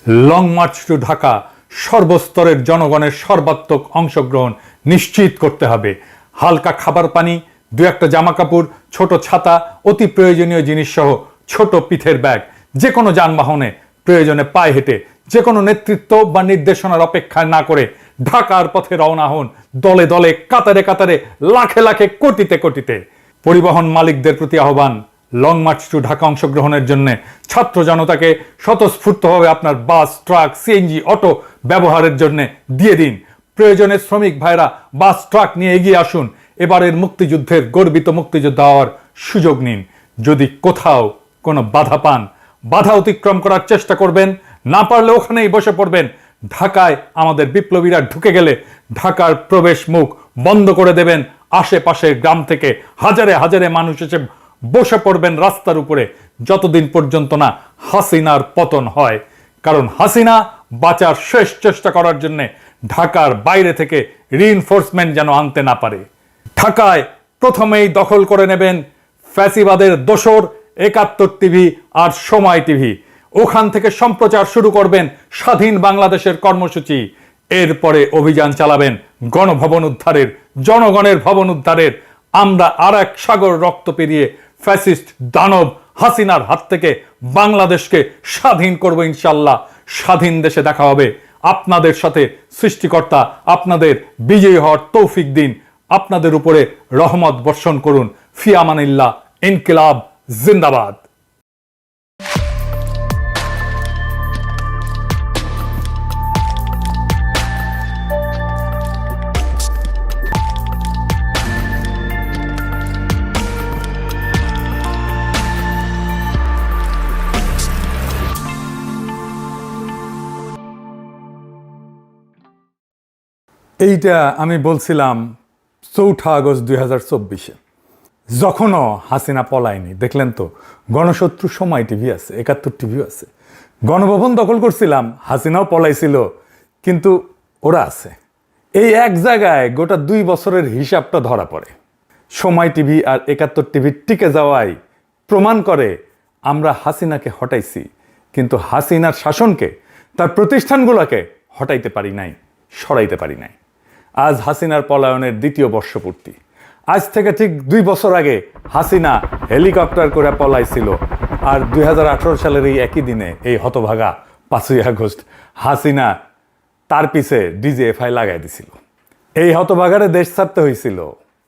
Long March two Dhaka সর্বস্তরের জনগণের সর্বাত্মক অংশগ্রহণ নিশ্চিত করতে হবে। হালকা খাবার পানি, দু একটা জামা কাপড়, ছোট ছাতা, অতি প্রয়োজনীয় জিনিস সহ ছোট পিঠের ব্যাগ, যে কোনো যানবাহনে প্রয়োজনে পায়ে হেঁটে, যে কোনো নেতৃত্ব বা নির্দেশনার অপেক্ষা না করে ঢাকার পথে রওনা হন, দলে দলে, কাতারে কাতারে, লাখে লাখে, কোটিতে কোটিতে। পরিবহন মালিকদের প্রতি আহ্বান, লং মার্চ টু ঢাকা অংশগ্রহণের জন্য ছাত্র জনতাকে স্বতঃস্ফূর্তভাবে আপনার বাস, ট্রাক, সিএনজি, অটো ব্যবহারের জন্য দিয়ে দিন। প্রয়োজনে শ্রমিক ভাইরা বাস, ট্রাক নিয়ে এগিয়ে আসুন। এবারের মুক্তিযুদ্ধের গর্বিত মুক্তিযোদ্ধা হওয়ার সুযোগ নিন। যদি কোথাও কোনো বাধা পান, বাধা অতিক্রম করার চেষ্টা করবেন, না পারলে ওখানেই বসে পড়বেন। ঢাকায় আমাদের বিপ্লবীরা ঢুকে গেলে ঢাকার প্রবেশ মুখ বন্ধ করে দেবেন। আশেপাশের গ্রাম থেকে হাজারে হাজারে মানুষ এসে বসে পড়বেন রাস্তার উপরে, যতদিন পর্যন্ত না হাসিনার পতন হয়। কারণ হাসিনা বাঁচার শেষ চেষ্টা করার জন্য ঢাকার বাইরে থেকে রিইনফোর্সমেন্ট যেন আনতে না পারে। ঢাকায় প্রথমেই দখল করে নেবেন ফ্যাসিবাদের দোসর ৭১ টিভি আর সময় টিভি। ওখান থেকে সম্প্রচার শুরু করবেন স্বাধীন বাংলাদেশের কর্মসূচি। এরপরে অভিযান চালাবেন গণভবন উদ্ধারের, জনগণের ভবন উদ্ধারের। আমরা আর এক সাগর রক্ত পেরিয়ে ফ্যাসিস্ট দানব হাসিনার হাত থেকে বাংলাদেশকে স্বাধীন করব ইনশাল্লাহ। স্বাধীন দেশে দেখা হবে। আপনাদের সাথে সৃষ্টিকর্তা আপনাদের বিজয়ী হওয়ার তৌফিক দিন, আপনাদের উপরে রহমত বর্ষণ করুন। ফি আমানিল্লাহ। ইনকিলাব জিন্দাবাদ। এইটা আমি বলছিলাম ৪ আগস্ট ২০২৪-এ, যখনও হাসিনা পলায়নি। দেখলেন তো, গণশত্রু সময় টিভি আছে, ৭১ টিভিও আছে। গণভবন দখল করছিলাম, হাসিনাও পলাইছিল, কিন্তু ওরা আছে। এই এক জায়গায় গোটা ২ বছরের হিসাবটা ধরা পড়ে। সময় টিভি আর ৭১ টিভি টিকে যাওয়াই প্রমাণ করে আমরা হাসিনাকে হটাইছি, কিন্তু হাসিনার শাসনকে, তার প্রতিষ্ঠানগুলোকে হটাইতে পারি নাই, সরাইতে পারি নাই। আজ হাসিনার পলায়নের ২য় বর্ষপূর্তি। আজ থেকে ঠিক ২ বছর আগে হাসিনা হেলিকপ্টার করে পলাইছিল। আর ২০১৮ সালের এই একই দিনে, এই হতভাগা ৫ই আগস্ট, হাসিনা তার পিছে ডিজিএফআই লাগাই দিছিল। এই হতভাগারে দেশ ছাড়তে হয়েছিল।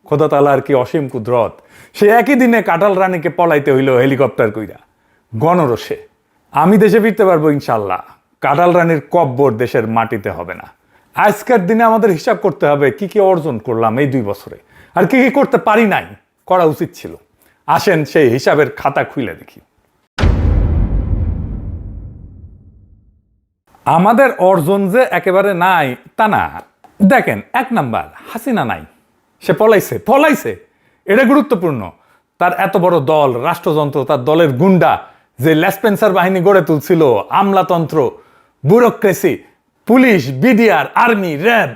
খোদা তাআলার কি অসীম কুদরত! সে একই দিনে কাঁঠাল রানীকে পলাইতে হইল হেলিকপ্টার কইরা, গণরোষে। আমি দেশে ফিরতে পারবো ইনশাল্লাহ। কাঁঠাল রানীর কব্বর দেশের মাটিতে হবে না। আজকের দিনে আমাদের হিসাব করতে হবে কি কি অর্জন করলাম এই ২ বছরে, আর কি কি করতে পারি নাই, করা উচিত ছিল। আসেন সেই হিসাবের খাতা খুলে দেখি। আমাদের অর্জন যে একেবারে নাই তা না। দেখেন, ১ নাম্বার, হাসিনা নাই, সে পলাইছে। এটা গুরুত্বপূর্ণ। তার এত বড় দল, রাষ্ট্রযন্ত্র, তার দলের গুন্ডা যে লেসপেন্সার বাহিনী গড়ে তুলছিল, আমলাতন্ত্র, bureaucracy, police, BDR, army, RAB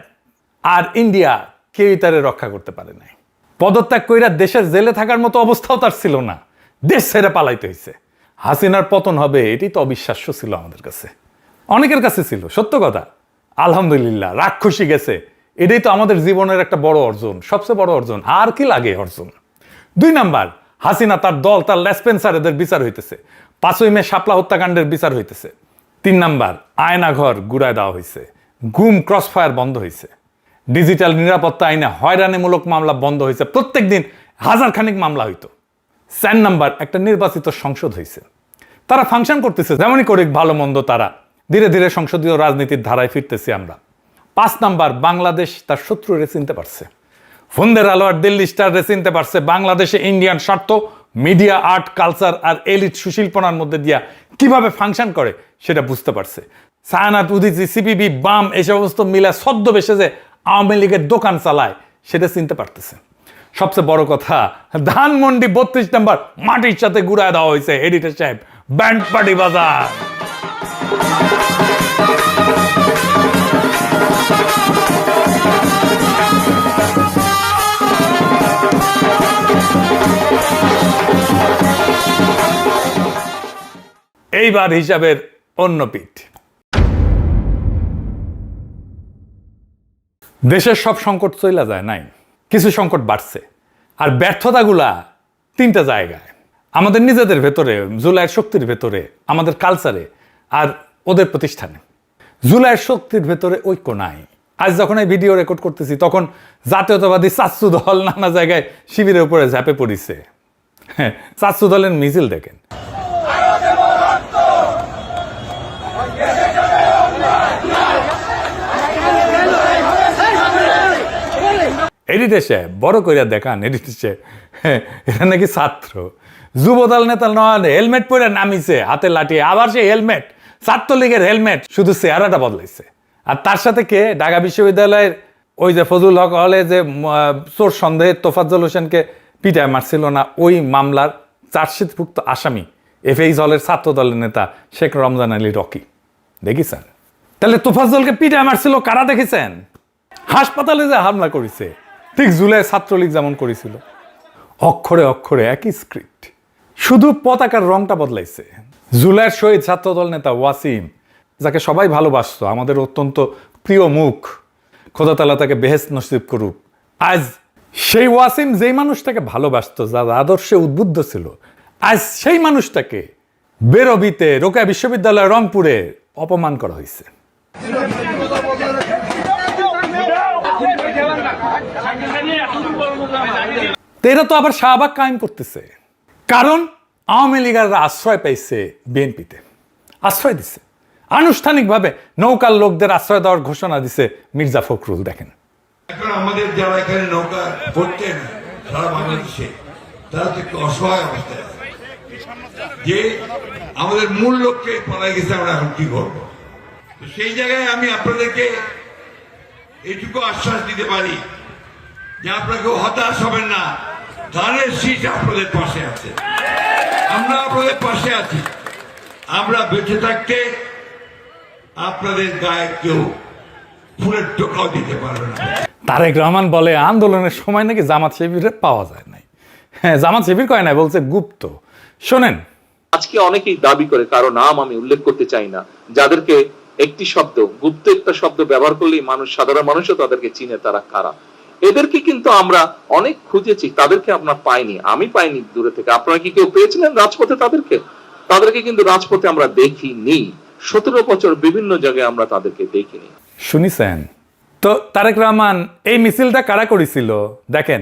আর ইন্ডিয়া, কেউই তারে রক্ষা করতে পারে নাই। পদত্যাগ কইরা দেশের জেলে থাকার মতো অবস্থাও তার ছিল না, দেশ ছেড়ে পালাইতে হয়েছে। হাসিনার পতন হবে, এটি তো অবিশ্বাস্য ছিল আমাদের কাছে, অনেকের কাছে ছিল। সত্য কথা, আলহামদুলিল্লাহ, রাক্ষসী গেছে। এটাই তো আমাদের জীবনের একটা বড় অর্জন, সবচেয়ে বড় অর্জন। আর কি লাগে অর্জন? ২ নাম্বার, হাসিনা, তার দল, তার লেসপেন্সার, এদের বিচার হইতেছে। ৫ই মে শাপলা হত্যাকাণ্ডের বিচার হইতেছে। ৩ নাম্বার, আয়নাঘর গুড়ায় দেওয়া হয়েছে, গুম ক্রসফায়ার বন্ধ হয়েছে, ডিজিটাল নিরাপত্তা আইনে হয়রানিমূলক মামলা বন্ধ হয়েছে। প্রত্যেক দিন ১০০০ খানিক মামলা হইতো। ৪ নাম্বার, একটা নির্বাচিত সংসদ হয়েছে। তারা ফাংশন করতেছে, যেমনই করে ভালো মন্দ, তারা ধীরে ধীরে সংসদীয় রাজনীতির ধারায় ফিরতেছি আমরা। ৫ নাম্বার, বাংলাদেশ তার শত্রুরে চিনতে পারছে। ফন্দের আলো আর দিল্লি স্টার রে চিনতে পারছে। বাংলাদেশে ইন্ডিয়ান স্বার্থ, মিডিয়া, আর্ট, কালচার আর এলিট সুশিল্পনার মধ্যে দিয়া কিভাবে ফাংশন করে সেটা বুঝতে পারছে। ছায়ানাত, উদীচী, সিপিবি, বাম, এই সমস্ত মিলা ছদ্মবেশে যে আওয়ামী লীগের দোকান চালায় সেটা চিনতে পারতেছে। সবচেয়ে বড় কথা, ধানমন্ডি ৩২ নম্বর মাটির সাথে ঘুরায় দেওয়া হয়েছে। এডিটর সাহেব, ব্যান্ড পার্টি বাজার। এইবার হিসাবের অন্য পিঠ। দেশের সব সংকট চইলা যায় নাই, কিছু সংকট বাড়ছে। আর ব্যর্থতাগুলা তিনটা জায়গায়, আমাদের নিজেদের ভেতরে, জুলাইয়ের শক্তির ভেতরে, আমাদের কালচারে, আর ওদের প্রতিষ্ঠানে। জুলাইয়ের শক্তির ভেতরে ঐক্য নাই। আজ যখন এই ভিডিও রেকর্ড করতেছি তখন জাতীয়তাবাদী চাচ্ছু দল নানা জায়গায় শিবিরের উপরে ঝাঁপে পড়িছে। হ্যাঁ, চাচ্ছু দলের মিছিল দেখেন। এডিটেশে বড় কইরা দেখান, এডিটেশে এটা নাকি ছাত্র যুবদল নেতা নয়, হেলমেট পরে নামিছে, হাতে লাঠি, আবার সে হেলমেট, ছাত্রলীগের হেলমেট, শুধু চেহারাটা বদলাইছে। আর তার সাথে কে, ঢাকা বিশ্ববিদ্যালয়ের ওই যে ফজল হক হলে যে চোর সন্দেহে তোফাজ্জল হোসেনকে পিটায় মারছিল না, ওই মামলার চার্জশিটভুক্ত আসামি এফএইচ হলের ছাত্র দলের নেতা শেখ রমজান আলী রকি। দেখেছেন? তাহলে তোফাজ্জলকে পিটায় মারছিল কারা দেখেছেন? হাসপাতালে যে হামলা করেছে, ঠিক জুলাই ছাত্রলীগ যেমন করেছিল। অক্ষরে অক্ষরে একই স্ক্রিপ্ট, শুধু পতাকার রংটা বদলাইছে। জুলাইয়ের শহীদ ছাত্রদল নেতা ওয়াসিম, যাকে সবাই ভালোবাসত, আমাদের অত্যন্ত প্রিয় মুখ, খোদা তাআলা তাকে বেহেশত নসিব করুক। আজ সেই ওয়াসিম যেই মানুষটাকে ভালোবাসত, যার আদর্শে উদ্বুদ্ধ ছিল, আজ সেই মানুষটাকে বেরবিতে, রোকেয়া বিশ্ববিদ্যালয় রংপুরে অপমান করা হয়েছে। এরা তো আবার শাহবাগ কায়েম করতেছে, কারণ আওয়ামী লীগাররা আশ্রয় পাইছে বিএনপিতে, আশ্রয় দিছে আনুষ্ঠানিকভাবে। নৌকার লোকদের আশ্রয় দেওয়ার ঘোষণা দিছে মির্জা ফখরুল। দেখেন, এখন আমাদের যারা এখানে নৌকা পড়তেন সারা বাংলাদেশে, তারা তো একটু অসহায় অবস্থায় আছে, যে আমাদের মূল লক্ষ্যে পালাই গেছে, আমরা এখন কি করবো? তো সেই জায়গায় আমি আপনাদেরকে এইটুকু আশ্বাস দিতে পারি যে আপনাকে হতাশ হবেন না, ধানের শীষ আপনাদের পাশে আছে, আমরা আপনাদের পাশে আছি। আমরা বেঁচে থাকতে আপনাদের গায়ে কেউ ফুলের টোকাও দিতে পারবে না। তারেক রহমান বলে আন্দোলনের সময় নাকি জামাত শিবিরে পাওয়া যায় নাই। হ্যাঁ, জামাত শিবির কয় নাই, বলছে গুপ্ত। শোনেন, আজকে অনেকেই দাবি করে, কারো নাম আমি উল্লেখ করতে চাই না, যাদেরকে একটি শব্দ, গুপ্ত একটা শব্দ ব্যবহার করলেই মানুষ, সাধারণ মানুষও তাদেরকে চিনে, তারা কারা। এদেরকে কিন্তু আমরা অনেক খুঁজেছি, তাদেরকে আমরা পাইনি, আমি পাইনি দূরে থেকে। আপনারা কি কেউ পেয়েছিলেন রাজপথে তাদেরকে কিন্তু রাজপথে আমরা দেখিনি। 17 বছর বিভিন্ন জায়গায় আমরা তাদেরকে দেখিনি। শুনিছেন তো? তারেক রহমান এই মিছিলটা কারা করেছিল দেখেন।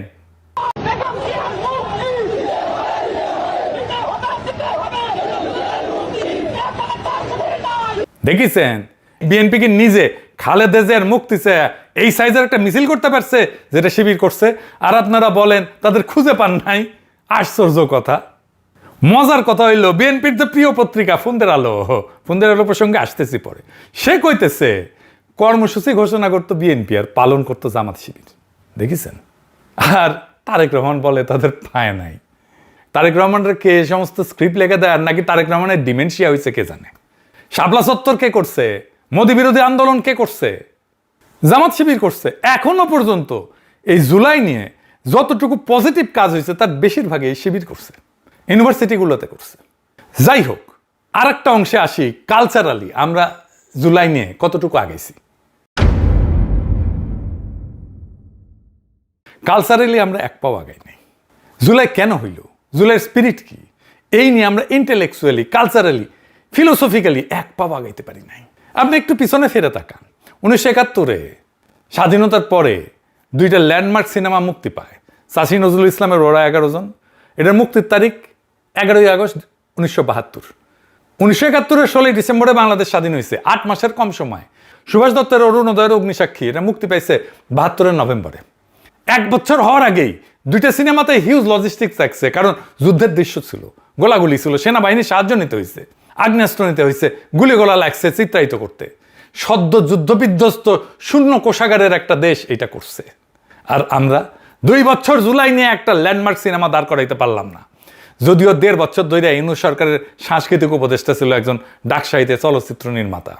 দেখিছেন বিএনপি কি নিজে খালেদা জিয়ার মুক্তি চেয়ে এই সাইজের একটা মিছিল করতে পারছে, যেটা শিবির করছে, আর আপনারা বলেন তাদের খুঁজে পান নাই? আশ্চর্য কথা। মজার কথা হইল, বিএনপির যে প্রিয় পত্রিকা ফন্দের আলো প্রসঙ্গে আসতেছি পরে, সে কইতেছে কর্মসূচি ঘোষণা করতো বিএনপি আর পালন করতো জামাত শিবির। দেখেছেন? আর তারেক রহমান বলে তাদের পায় নাই। তারেক রহমানের কে সমস্ত স্ক্রিপ্ট লেগে দেয়, আর নাকি তারেক রহমানের ডিমেনশিয়া হয়েছে কে জানে। শাপলা চত্বর কে করছে? মোদি বিরোধী আন্দোলন কে করছে? জামাত শিবির করছে। এখনো পর্যন্ত এই জুলাই নিয়ে যতটুকু পজিটিভ কাজ হয়েছে তার বেশিরভাগই এই শিবির করছে, ইউনিভার্সিটিগুলোতে করছে। যাই হোক, আর একটা অংশে আসি, কালচারালি আমরা জুলাই নিয়ে কতটুকু আগেছি। কালচারালি আমরা এক পাও আগাই নাই। জুলাই কেন হইল, জুলাইয়ের স্পিরিট কি, এই নিয়ে আমরা ইন্টেলেকচুয়ালি, কালচারালি, ফিলোসফিক্যালি এক পাও আগাইতে পারি নাই। আপনি একটু পিছনে ফিরে তাকান। 1971 স্বাধীনতার পরে 2টা ল্যান্ডমার্ক সিনেমা মুক্তি পায়। চাষী নজরুল ইসলামের ওরা 11 জন। এটার মুক্তির তারিখ 11ই আগস্ট 1972। 1971 16ই ডিসেম্বরে বাংলাদেশ স্বাধীন হয়েছে, 8 মাসের কম সময়। সুভাষ দত্তের অরুণোদয়ের অগ্নিসাক্ষী, এটা মুক্তি পাইছে 72 নভেম্বরে। 1 বছর হওয়ার আগেই 2টা সিনেমাতে হিউজ লজিস্টিক্স থাকছে, কারণ যুদ্ধের দৃশ্য ছিল, গোলাগুলি ছিল, সেনাবাহিনীর সাহায্য নিতে হয়েছে, আগ্নেয়াস্ত্র নিতে হয়েছে, গুলিগোলা লাগছে চিত্রায়িত করতে। সদ্য যুদ্ধ বিধ্বস্ত শূন্য কোষাগারের একটা দেশ এটা করছে। আর আমরা 2 বছর জুলাই নিয়ে একটা ল্যান্ডমার্ক সিনেমা দাঁড় করাইতে পারলাম না। যদিও 1.5 বছর ধরে ইউনূস সরকারের সাংস্কৃতিক উপদেষ্টা ছিল একজন ডাকসাহিত্যে চলচ্চিত্র নির্মাতা।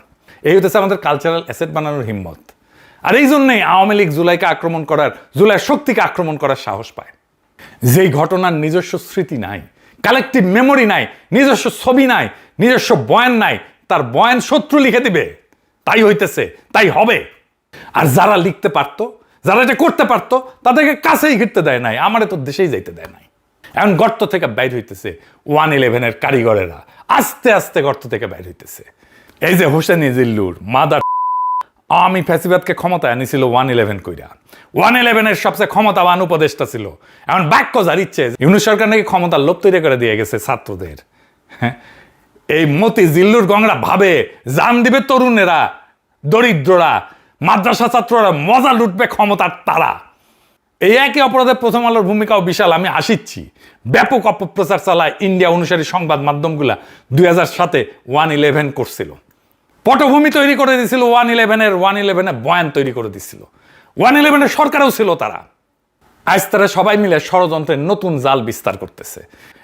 এই হতেছে আমাদের কালচারাল অ্যাসেট বানানোর হিম্মত। আর এই জন্যই আওয়ামী লীগ জুলাইকে আক্রমণ করার, জুলাইয়ের শক্তিকে আক্রমণ করার সাহস পায়। যেই ঘটনার নিজস্ব স্মৃতি নাই, কালেকটিভ মেমোরি নাই, নিজস্ব ছবি নাই, নিজস্ব বয়ান নাই, তার বয়ান শত্রু লিখে দিবে। তাই হইতেছে, তাই হবে। আর যারা লিখতে পারতো, যারা এটা করতে পারতো, তাদেরকে কাছেই ঘিরতে দেয় নাই, আমারে তো দেশেই যাইতে দেয় নাই। এখন গর্ত থেকে বাইর হইতেছে 111-এর কারিগরেরা, আস্তে আস্তে গর্ত থেকে বাইর হইতেছে। এই যে হোসেনি জিল্লুর মাদার আওয়ামী ফ্যাসিবাদকে ক্ষমতায় আনিছিল 111 কইরা। 111-এর সবচেয়ে ক্ষমতাবান উপদেষ্টা ছিল। এখন বাক্য যার ইচ্ছে, ইউনূস সরকার নাকি ক্ষমতার লোভ তৈরি করে দিয়ে গেছে ছাত্রদের। হ্যাঁ, এই মতি জিল্লুর গংরা ভাবে জান দিবে তরুণেরা, দরিদ্ররা, মাদ্রাসা ছাত্ররা মজা লুটবে ক্ষমতার তারা। এই একই অপরাধে প্রথম আলোর ভূমিকাও বিশাল। আমি হাসিচ্ছি, ব্যাপক অপপ্রচার চালায় ইন্ডিয়া অনুসারী সংবাদ মাধ্যমগুলা 2007-এ 111 করছিল, পটভূমি তৈরি করে দিছিল 111-এর বয়ান তৈরি করে দিছিল, 111-এর সরকারও ছিল তারা। আজ তারা সবাই মিলে ষড়যন্ত্রের নতুন জাল বিস্তার করতেছে।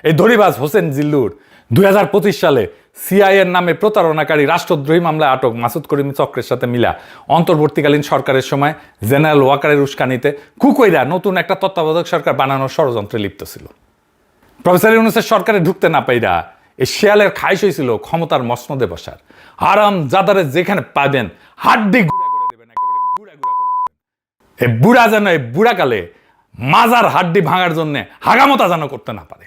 এই ধরিবাজ হোসেন জিল্লুর 2025 সালে সিআইএর নামে প্রতারণাকারী রাষ্ট্রদ্রোহী মামলায় আটক মাসুদ করিম চক্রের সাথে মিলা অন্তর্বর্তীকালীন সরকারের সময় জেনারেল ওয়াকারের উস্কানিতে কুকইরা নতুন একটা তত্ত্বাবধায়ক সরকার বানানোর ষড়যন্ত্রে লিপ্ত ছিল। প্রফেসর ইউনূসের সরকারে ঢুকতে না পাইরা এই শেয়ালের খাইশ হয়েছিল ক্ষমতার মসনদে বসার। হারাম জাদারে যেখানে পাবেন হাড্ডি গুড়া করে দেবেন, একেবারে গুড়া গুড়া করে দেবেন। এই বুড়া যেন এই বুড়াকালে মাজার হাড্ডি ভাঙার জন্য হাগামতা যেন করতে না পারে।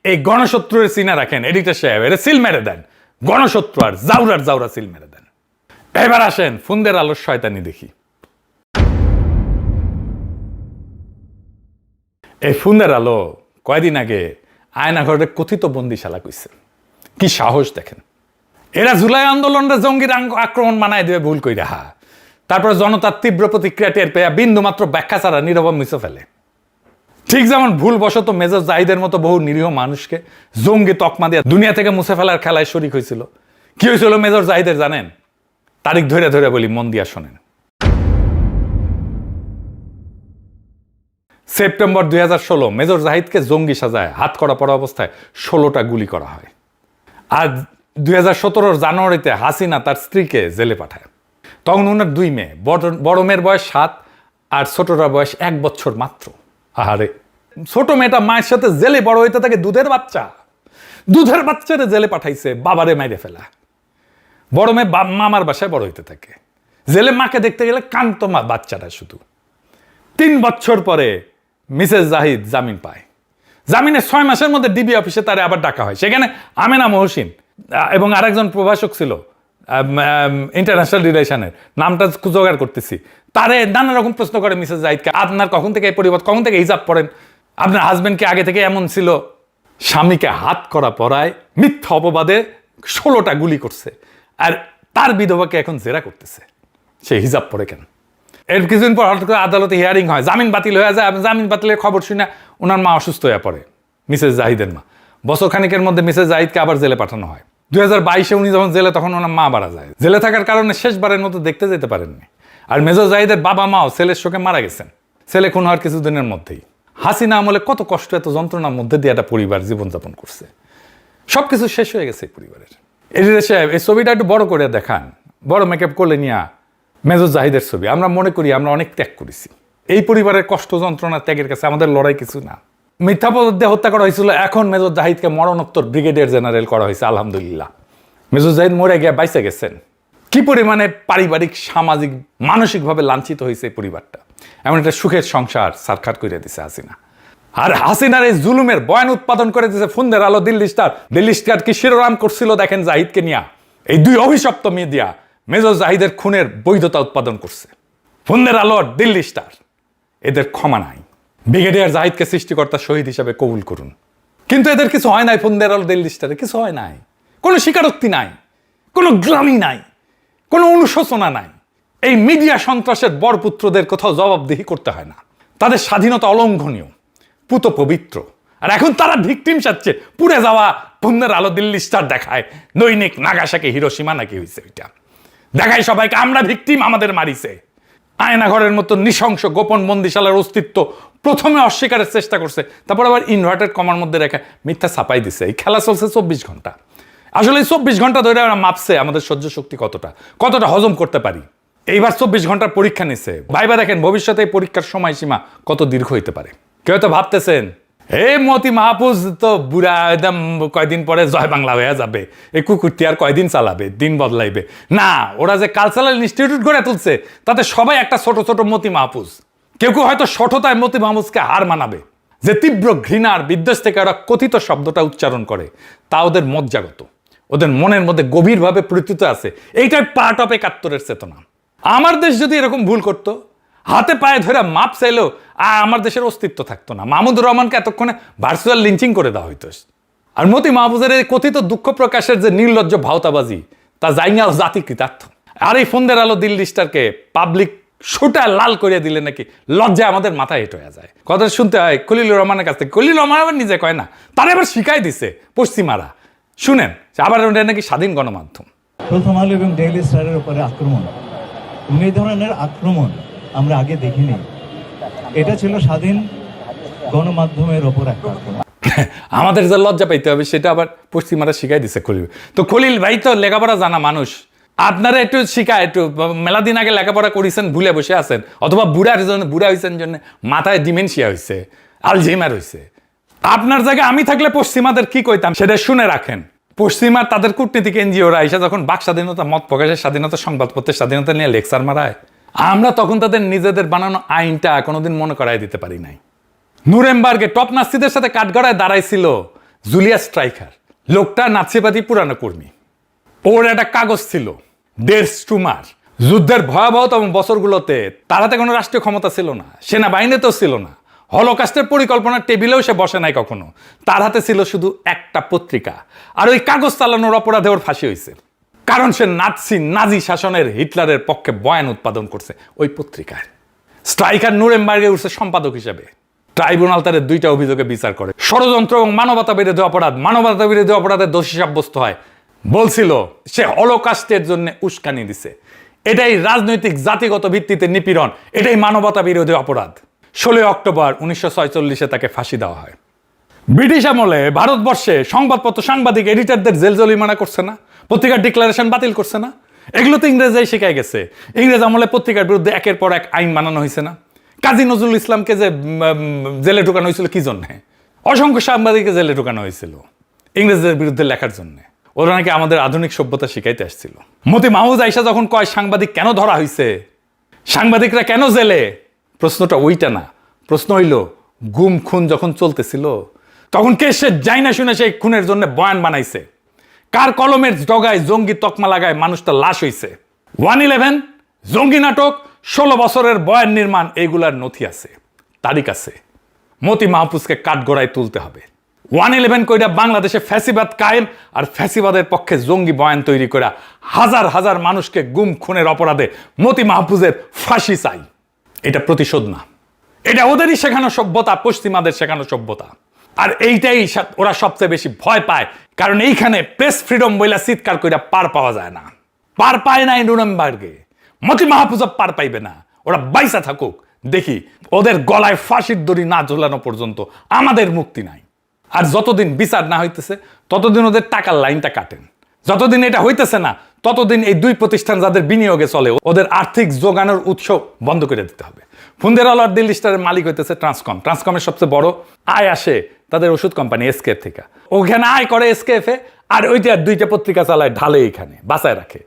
এই গণশত্রুর চিনা রাখেন এডিটর সাহেব, এর সিল মেরে দেন, গণশত্রু আর জাউরা সিল মেরে দেন। এবার আসেন ফুন্দের আলোর শয়তানি দেখি। এই ফুন্দের আলো কয়দিন আগে আয়নাঘরের কথিত বন্দিশালা কইছে। কি সাহস দেখেন! এরা জুলাই আন্দোলনটা জঙ্গির আক্রমণ মানায় দেবে ভুল কইরা, তারপর জনতার তীব্র প্রতিক্রিয়া টের পেয়ে বিন্দু মাত্র ব্যাখ্যা ছাড়া নীরব মুছে ফেলে। ঠিক যেমন ভুলবশত মেজর জাহিদের মতো বহু নিরীহ মানুষকে জঙ্গি তকমা দিয়ে দুনিয়া থেকে মুছে ফেলার খেলায় শরিক হয়েছিল। কি হয়েছিল মেজর জাহিদের জানেন? তারিখ ধরে ধরে বলি, মন দিয়া শোনেন। সেপ্টেম্বর 2016 মেজর জাহিদকে জঙ্গি সাজায় হাত করা পড়া অবস্থায় 16টা গুলি করা হয়। আর 2017 জানুয়ারিতে হাসিনা তার স্ত্রীকে জেলে পাঠায়। তখন ওনার 2 মেয়ে, বড় মেয়ের বয়স 7 আর ছোটটার বয়স 1 বছর মাত্র। আহারে, ছোট মেয়েটা মায়ের সাথে জেলে বড় হইতে থাকে, দুধের বাচ্চারে জেলে পাঠাইছে বাবারে মাইরে ফেলা। বড় মেয়ে মামার বাসায় বড় হইতে থাকে, জেলে মাকে দেখতে গেলে কান্ত মা বাচ্চাটা শুধু। 3 বছর পরে মিসেস জাহিদ জামিন পায়। জামিনের 6 মাসের মধ্যে ডিবি অফিসে তারে আবার ডাকা হয়। সেখানে আমেনা মহসিন এবং আরেকজন প্রভাষক ছিল ইন্টারন্যাশনাল রিলেশনের, নামটা জোগাড় করতেছি, তারে নানা রকম প্রশ্ন করে মিসেস জাহিদকে, আপনার কখন থেকে এই পরিবর্তন, কখন থেকে হিজাব পড়েন, আপনার হাজবেন্ড কি আগে থেকে এমন ছিল? স্বামীকে হাত করা পড়ায় মিথ্যা অপবাদে 16টা গুলি করছে, আর তার বিধবাকে এখন জেরা করতেছে সে হিজাব পড়ে কেন। এর কিছুদিন পর হঠাৎ করে আদালতে হিয়ারিং হয়, জামিন বাতিল হয়ে যায়। জামিন বাতিলের খবর শুনে ওনার মা অসুস্থ হয়ে পড়ে, মিসেস জাহিদের মা। বছর খানিকের মধ্যে মিসেস জাহিদকে আবার জেলে পাঠানো হয়। 2022-এ উনি যখন জেলে, তখন ওনার মা মারা যায়। জেলে থাকার কারণে শেষবারের মতো দেখতে যেতে পারেননি। আর মেজর জাহিদের বাবা মাও ছেলের শোকে মারা গেছেন, ছেলে খুন হওয়ার কিছুদিনের মধ্যেই। হাসিনা আমলে কত কষ্ট, এত যন্ত্রণার মধ্যে দিয়ে একটা পরিবার জীবনযাপন করছে। সবকিছু শেষ হয়ে গেছে এই পরিবারের। এডিটর সাহেব, এই ছবিটা একটু বড় করে দেখান, বড় মেকআপ করলে নিয়া মেজর জাহিদের ছবি। আমরা মনে করি আমরা অনেক ত্যাগ করেছি। এই পরিবারের কষ্ট যন্ত্রণা ত্যাগের কাছে আমাদের লড়াই কিছু না। মিথ্যা পদে হত্যা করা হয়েছিল, এখন মেজর জাহিদকে মরণোত্তর ব্রিগেডিয়ার জেনারেল করা হয়েছে, আলহামদুলিল্লাহ। মেজর জাহিদ মরে গিয়ে বাইসে গেছেন। কি পরিমাণে পারিবারিক, সামাজিক, মানসিকভাবে লাঞ্ছিত হয়েছে এই পরিবারটা। এমন একটা সুখের সংসার সারখার করে দিছে হাসিনা। আর হাসিনার এই জুলুমের বয়ান উৎপাদন করে দিয়েছে ফুন্দের আলো, দিল্লি স্টার। দিল্লি স্টার কি শিরোনাম করছিল দেখেন জাহিদকে নিয়া? এই 2 অভিশপ্ত মিডিয়া মেজর জাহিদের খুনের বৈধতা উৎপাদন করছে। ফুন্দের আলো, দিল্লি স্টার, এদের ক্ষমা নাই। ব্রিগেডিয়ার জাহিদকে সৃষ্টিকর্তা শহীদ হিসাবে কবুল করুন। কিন্তু এদের কিছু হয় নাই, ফুন্দের আলো, দিল্লি স্টারে কিছু হয় নাই। কোনো স্বীকারোক্তি নাই, কোনো গ্লানি নাই, কোনো অনুশোচনা নাই। এই মিডিয়া সন্ত্রাসের বরপুত্রদের কোথাও জবাবদিহি করতে হয় না। তাদের স্বাধীনতা অলঙ্ঘনীয়, পুত পবিত্র। আর এখন তারা ভিকটিম সাজছে। পুড়ে যাওয়া ফুন্দের আলো, দিল্লি স্টার দেখায় দৈনিক নাগাসাকি, হিরোশিমা নাকি হয়েছে ওইটা দেখায় সবাইকে, আমরা ভিকটিম, আমাদের মারিছে। আয়নাঘরের মতো নৃশংস গোপন বন্দিশালার অস্তিত্ব প্রথমে অস্বীকারের চেষ্টা করছে, তারপর আবার ইনভার্টেড কমার মধ্যে রেখে মিথ্যা ছাপাই দিছে। এই খেলা চলছে 24 ঘন্টা। আসলে এই 24 ঘন্টা ধরে আমরা মাপছে আমাদের সহ্য শক্তি কতটা হজম করতে পারি। এইবার 24 ঘন্টার পরীক্ষা নিছে। ভাইবা দেখেন ভবিষ্যতে এই পরীক্ষার সময়সীমা কত দীর্ঘ হইতে পারে। কেউ তো ভাবতেছেন এই মতি মাহফুজ তো বুড়া একদম কয়দিন পরে জয় বাংলা হয়ে যাবে, এই কুকুরটি আর কয়দিন চালাবে, দিন বদলাইবে না। ওরা যে কালচারাল ইনস্টিটিউট গড়ে তুলছে তাতে সবাই একটা ছোট ছোট মতি মাহফুজ। কেউ কেউ হয়তো সঠতায় মতি মাহফুজকে হার মানাবে। যে তীব্র ঘৃণার বিদ্বেষ থেকে ওরা কথিত শব্দটা উচ্চারণ করে তা ওদের মজ্জাগত, ওদের মনের মধ্যে গভীরভাবে প্রতীত আছে। এইটাই পার্ট অফ ৭১-এর চেতনা। আমার দেশ যদি এরকম ভুল করতো, হাতে পায়ে ধরে মাপ চাইলেও আমার দেশের অস্তিত্ব থাকতো না। মাহমুদুর রহমানকে এতক্ষণে ভার্চুয়াল লিঞ্চিং করে দেওয়া হইতো। আর মতি মাহফুজের এই কথিত দুঃখ প্রকাশের যে নির্লজ্জ ভাওতাবাজি, তা জাইঙ্গাও জাতি কৃতার্থ। আর এই ফন্দের আলো দিল্লি স্টারকে পাবলিক সোটা লাল করে দিলে নাকি লজ্জায় আমাদের মাথায় হেঁট হয়ে যায়। কথা শুনতে হয় খলিলুর রহমানের কাছ থেকে। খলিলুর রহমান আবার নিজে কয় না, তারা এবার শিখাই দিছে পশ্চিমারা। শুনেন, আবার ওটা নাকি স্বাধীন গণমাধ্যম। প্রথম আলো এবং ডেইলি স্টারের উপরে আক্রমণ, এই ধরনের আক্রমণ আমরা আগে দেখিনি। এটা ছিল স্বাধীন গণমাধ্যমের ওপর একটা আক্রমণ। আমাদের যে লজ্জা পাইতে হবে সেটা আবার পশ্চিমারা শিখাই দিছে খলিল। তো খলিল ভাই তো লেখাপড়া জানা মানুষ, আপনারা একটু শিখায়, একটু মেলা দিন আগে লেখাপড়া করেছেন ভুলে বসে আছেন, অথবা বুড়া হয়েছেন জন্য মাথায় ডিমেনশিয়া হয়েছে, আলঝেইমার হয়েছে। আপনার জায়গায় আমি থাকলে পশ্চিমাদের কি কইতাম সেটা শুনে রাখেন। পশ্চিমা তাদের কূটনীতিক এনজিওরা এসে যখন বাক স্বাধীনতা, মত প্রকাশের স্বাধীনতা, সংবাদপত্রের স্বাধীনতা নিয়ে লেকচার মারায়, আমরা তখন তাদের নিজেদের বানানো আইনটা কোনোদিন মনে করাই দিতে পারি নাই। নুরেমবার্গে টপ নাৎসিদের সাথে কাঠগড়ায় দাঁড়াইছিল জুলিয়াস স্ট্রাইকার। লোকটা নাৎসিবাদী পুরানো কর্মী। ওর একটা কাগজ ছিল, ডের স্ট্রুমার। যুদ্ধের ভয়াবহতম বছরগুলোতে তার হাতে কোনো রাষ্ট্রীয় ক্ষমতা ছিল না, সেনাবাহিনীতেও ছিল না, হলোকাস্টের পরিকল্পনার টেবিলেও সে বসে নাই কখনো। তার হাতে ছিল শুধু একটা পত্রিকা, আর ওই কাগজ চালানোর অপরাধে ওর ফাঁসি হয়েছে। কারণ সে নাজি শাসনের হিটলারের পক্ষে বয়ান উৎপাদন করছে ওই পত্রিকায়। স্ট্রাইকার নুরেমবার্গে উঠছে সম্পাদক হিসেবে। ট্রাইব্যুনাল তাদের 2টা অভিযোগে বিচার করে, ষড়যন্ত্র এবং মানবতা বিরোধী অপরাধ। মানবতা বিরোধী অপরাধে দোষী সাব্যস্ত হয়। বলছিল সে হলোকাস্টের জন্য উস্কানি দিছে। এটাই রাজনৈতিক জাতিগত ভিত্তিতে নিপীড়ন, এটাই মানবতা বিরোধী অপরাধ। 16 অক্টোবর 1946-এ তাকে ফাঁসি দেওয়া হয়। ব্রিটিশ আমলে ভারতবর্ষে সংবাদপত্র, সাংবাদিক, এডিটরদের জেল জরিমানা করছে না, পত্রিকার ডিক্লারেশন বাতিল করছে না। এগুলো তো ইংরেজরাই শিখাই গেছে। ইংরেজ আমলে পত্রিকার বিরুদ্ধে একের পর এক আইন বানানো হয়েছে না। কাজী নজরুল ইসলামকে যে জেলে ঢুকানো হয়েছিল কি জন্যে? অসংখ্য সাংবাদিককে জেলে ঢুকানো হয়েছিল ইংরেজদের বিরুদ্ধে লেখার জন্য। ওরা নাকি আমাদের আধুনিক সভ্যতা শিখাইতে আসছিল। মতি মাহফুজ আইসা যখন কয় সাংবাদিক কেন ধরা হয়েছে, সাংবাদিকরা কেন জেলে, প্রশ্নটা ওইটা না। প্রশ্ন হইল গুম খুন যখন চলতেছিল তখন কে সে যাই না শুনে সেই খুনের জন্য বয়ান বানাইছে? কার কলমের ডগায় জঙ্গি তকমা লাগায় মানুষটা লাশ হইছে? 1/11 জঙ্গি নাটক, 16 বছরের বয়ান নির্মাণ, এইগুলার নথি আছে, তারিখ আছে। মতি মাহফুজকে কাঠগড়ায় তুলতে হবে। 1/11 কইরা বাংলাদেশে ফ্যাসিবাদ কায়েম, আর ফ্যাসিবাদের পক্ষে জঙ্গি বয়ান তৈরি করা হাজার হাজার মানুষকে গুম খুনের অপরাধে মতি মাহফুজের ফাঁসি চাই। এটা প্রতিশোধ না, এটা ওদেরই শেখানো সভ্যতা, পশ্চিমাদের শেখানো সভ্যতা। আর এইটাই ওরা সবচেয়ে বেশি ভয় পায়, কারণ এইখানে প্রেস ফ্রিডম বইলা চিৎকার কইরা পার পাওয়া যায় না। পার পায় নাই নুরেমবার্গে, মতি মাহফুজ পার পাইবে না। ওরা বাইসা থাকুক, দেখি ওদের গলায় ফাঁসির দড়ি না ঝোলানো পর্যন্ত আমাদের মুক্তি নাই। আর যতদিন বিচার না হইতেছে ততদিন ওদের টাকার লাইনটা কাটেন। যতদিন এটা হইতেছে না ততদিন এই 2 প্রতিষ্ঠান যাদের বিনিয়োগে চলে ওদের আর্থিক যোগানোর উৎস বন্ধ করে দিতে হবে। ফন্দের আলো আর দিল্লি স্টারের মালিক হইতেছে ট্রান্সকম। ট্রান্সকমের সবচেয়ে বড় আয় আসে তাদের ওষুধ কোম্পানি এসকেএফ থেকে। ওখানে আয় করে এসকেএফে, আর ওইটা 2টা পত্রিকা চালায়, ঢালে এইখানে বাঁচায় রাখে।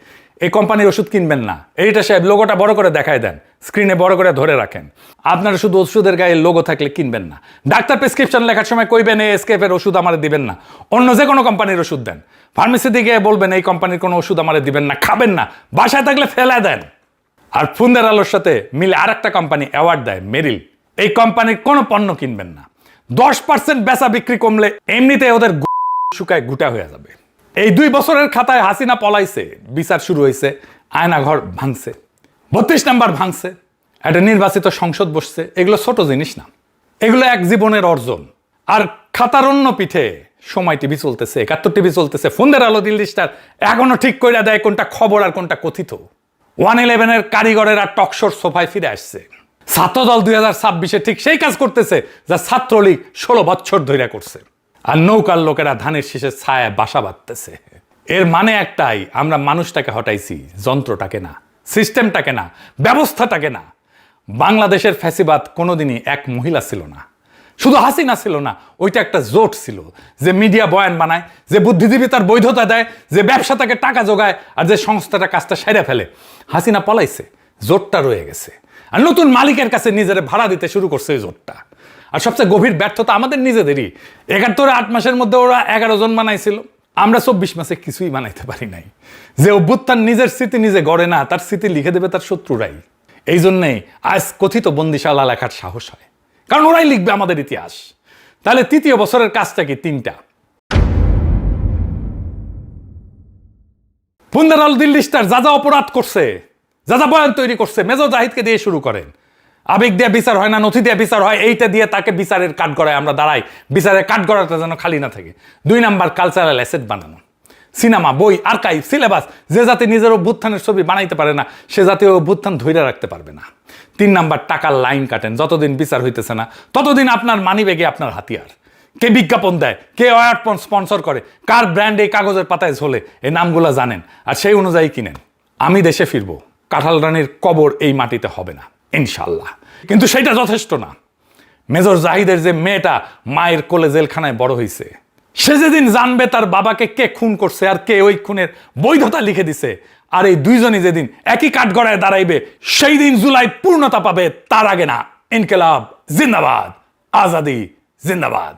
এই কোম্পানির ওষুধ কিনবেন না। এইটা সাহেব লোগোটা বড় করে দেখায় দেন, স্ক্রিনে বড় করে ধরে রাখেন। আপনারা শুধু ওষুধের গায়ে লোগো থাকলে কিনবেন না। ডাক্তার প্রেসক্রিপশন লেখার সময় কইবেন এই এসকেএফ এর ওষুধ আমারে দিবেন না, অন্য যে কোনো কোম্পানির ওষুধ দেন। ফার্মেসি দিকে বলবেন এই কোম্পানির কোনো ওষুধ আমারে দিবেন না, খাবেন না, বাসায় থাকলে ফেলায় দেন। আর ফন্দের আলোর সাথে মিলে আরেকটা কোম্পানি অ্যাওয়ার্ড দেয়, মেরিল। এই কোম্পানির কোনো পণ্য কিনবেন না। 10% বেচা বিক্রি কমলে এমনিতে ওদের শুকায় গুটা হয়ে যাবে। এই 2 বছরের খাতায় হাসিনা পলাইছে, বিচার শুরু হয়েছে, আয়নাঘর ভাঙছে, 32 নাম্বার ভাঙছে, একটা নির্বাচিত সংসদ বসছে। এগুলো ছোট জিনিস না, এগুলো এক জীবনের অর্জন। আর খাতার অন্য পিঠে সময় টিভি চলতেছে, 71 টিভি চলতেছে, ফন্দের আলো, দিল্লি স্টার এখনো ঠিক করে দেয় কোনটা খবর আর কোনটা কথিত। 1/11 কারিগরের আর টকশোর সোফায় ফিরে আসছে। ছাত্রদল 2026-এ ঠিক সেই কাজ করতেছে যা ছাত্রলীগ 16 বছর ধরে করছে। আর নৌকার লোকেরা ধানের শীষের ছায়ায় বাসা বাঁধতেছে। এর মানে একটাই, আমরা মানুষটাকে হটাইছি, যন্ত্রটাকে না, সিস্টেমটাকে না, ব্যবস্থাটাকে না। বাংলাদেশের ফ্যাসিবাদ কোনোদিনই এক মহিলা ছিল না, শুধু হাসিনা ছিল না, ওইটা একটা জোট ছিল, যে মিডিয়া বয়ান বানায়, যে বুদ্ধিজীবী তার বৈধতা দেয়, যে ব্যবসা তাকে টাকা যোগায়, আর যে সংস্থাটা কাজটা সেরে ফেলে। হাসিনা পলাইছে, জোটটা রয়ে গেছে, আর নতুন মালিকের কাছে নিজের ভাড়া দিতে শুরু করছে এই জোটটা। আর সবচেয়ে গভীর ব্যর্থতা আমাদের নিজেদেরই। ৭১-৮ মাসের মধ্যে ওরা 11 জন বানাইছিল, আমরা 24 মাসে কিছুই বানাইতে পারি নাই। যে অভ্যুত্থান নিজের স্মৃতি নিজে গড়ে না, তার স্মৃতি লিখে দেবে তার শত্রুরাই। এই জন্যেই আজ কথিত বন্দিশালা লেখার সাহস হয়, কারণ ওরাই লিখবে আমাদের ইতিহাস। তাহলে তৃতীয় বছরের কাজটা কি? 3টা। পুন্দারাল দিল্লি স্টার যা যা অপরাধ করছে, যা যা বয়ান তৈরি করছে, মেজর জাহিদকে দিয়ে শুরু করেন। আবেগ দিয়ে বিচার হয় না, নথি দিয়ে বিচার হয়, এইটা দিয়ে তাকে বিচারের কাঠ গড়ায় আমরা দাঁড়াই, বিচারের কাঠ গড়াটা যেন খালি না থাকে। 2 নাম্বার কালচারাল অ্যাসেট বানানো, সিনেমা, বই, আর্কাইভ, সিলেবাস। যে জাতি নিজের অভ্যুত্থানের ছবি বানাইতে পারে না, সে জাতি অভ্যুত্থান ধরে রাখতে পারবে না। 3 নাম্বার টাকার লাইন কাটেন, যতদিন বিচার হইতেছে না ততদিন আপনার মানি ব্যাগে আপনার হাতিয়ার। কে বিজ্ঞাপন দেয়, কে অ্যাড স্পন্সর করে, কার ব্র্যান্ড এই কাগজের পাতায় ঝোলে, এই নামগুলো জানেন, আর সেই অনুযায়ী কিনেন। আমি দেশে ফিরবো, কাঁঠাল রানীর কবর এই মাটিতে হবে না ইনশাল্লাহ। কিন্তু সেটা যথেষ্ট না। মেজর জাহিদের যে মেয়েটা মায়ের কোলে জেলখানায় বড় হয়েছে, সে যেদিন জানবে তার বাবাকে কে খুন করছে আর কে ওই খুনের বৈধতা লিখে দিছে, আর এই দুইজনই যেদিন একই কাঠগড়ায় দাঁড়াইবে, সেই দিন জুলাই পূর্ণতা পাবে, তার আগে না। ইনকিলাব জিন্দাবাদ, আজাদি জিন্দাবাদ।